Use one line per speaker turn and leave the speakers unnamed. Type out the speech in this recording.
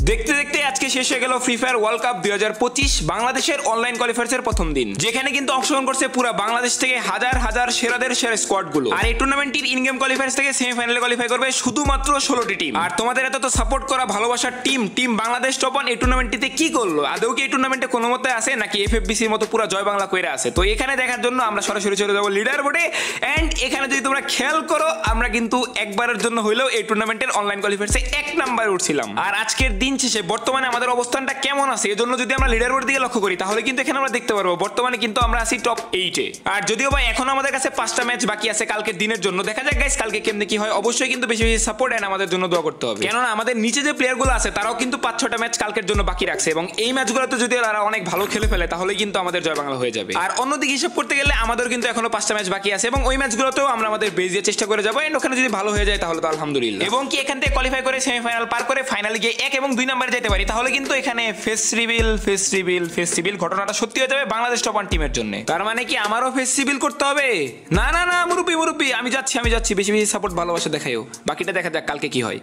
দেখতে দেখতে আজকে শেষ হয়ে গেল ফ্রি ফায়ার ওয়ার্ল্ড কাপ 2025 বাংলাদেশের অনলাইন কোয়ালিফায়ার্সের প্রথম দিন, যেখানে কিন্তু অংশগ্রহণ করছে পুরো বাংলাদেশ থেকে হাজার হাজার সেরাদের সেরা স্কোয়াড গুলো। আর এই টুর্নামেন্টটির ইন গেম কোয়ালিফায়ার্স থেকে সেমিফাইনালে কোয়ালিফাই করবে শুধুমাত্র 16টি টিম। আর তোমাদের এত সাপোর্ট করা ভালোবাসার টিম বাংলাদেশ টপ ওয়ান এই টুর্নামেন্টটিতে কি করলো, আদৌ কি এই টুর্নামেন্টে কোনো মতে আছে নাকি এফএফবিসির মতো পুরো জয় বাংলা কইরা আছে? তো এখানে দেখার জন্য আমরা সরাসরি চলে যাবো লিডার বোর্ডে। এন্ড এখানে যদি তোমরা খেয়াল করো, আমরা কিন্তু একবারের জন্য হইলেও এই টুর্নামেন্টের অনলাইন কোয়ালিফায়ার্সে 1 নম্বরে উঠছিলাম। আর আজকের দিন শেষে বর্তমানে আমাদের অবস্থানটা কেমন আছে এজন্য যদি আমরা লিডার বোর্ড দিকে লক্ষ্য করি, তাহলে কিন্তু এখানে আমরা দেখতে পারবো বর্তমানে কিন্তু আমরা আছি টপ 8 এ। আর যদিও ভাই এখন আমাদের কাছে 5টা ম্যাচ বাকি আছে কালকের দিনের জন্য, দেখা যাক গাইস কালকে কেমনে কি হয়। অবশ্যই কিন্তু বেশি বেশি সাপোর্ট এন্ড আমাদের জন্য দোয়া করতে হবে, কেননা আমাদের নিচে যে প্লেয়ারগুলো আছে তারাও কিন্তু 5-6টা ম্যাচ কালকের জন্য বাকি রাখছে, এবং এই ম্যাচগুলোতে যদি তারা অনেক ভালো খেলে ফেলে তাহলে কিন্তু আমাদের জয় বাংলা হয়ে যাবে। আর অন্যদিকে হিসাব করতে গেলে আমাদের কিন্তু এখনো 5টা ম্যাচ বাকি আছে, এবং ওই ম্যাচগুলোতেও আমরা আমাদের বেস দিয়ে চেষ্টা করে যাবো। এন্ড ওখানে যদি ভালো হয়ে যায় তাহলে তো আলহামদুলিল্লাহ, এবং কি এখান থেকে কোয়ালিফাই করে সেমিফাইনাল পার করে ফাইনালে গিয়ে 1 এবং 2 নম্বরে যেতে পারি, তাহলে কিন্তু এখানে ফেস রিভিল ঘটনাটা সত্যি হয়ে যাবে বাংলাদেশ টপ ওয়ান টিমের জন্য। তার মানে কি আমারও ফেস রিভিল করতে হবে? না না না মুরব্বি আমি যাচ্ছি বেশি বেশি সাপোর্ট ভালোবাসা দেখাইও, বাকিটা দেখা যাক কালকে কি হয়।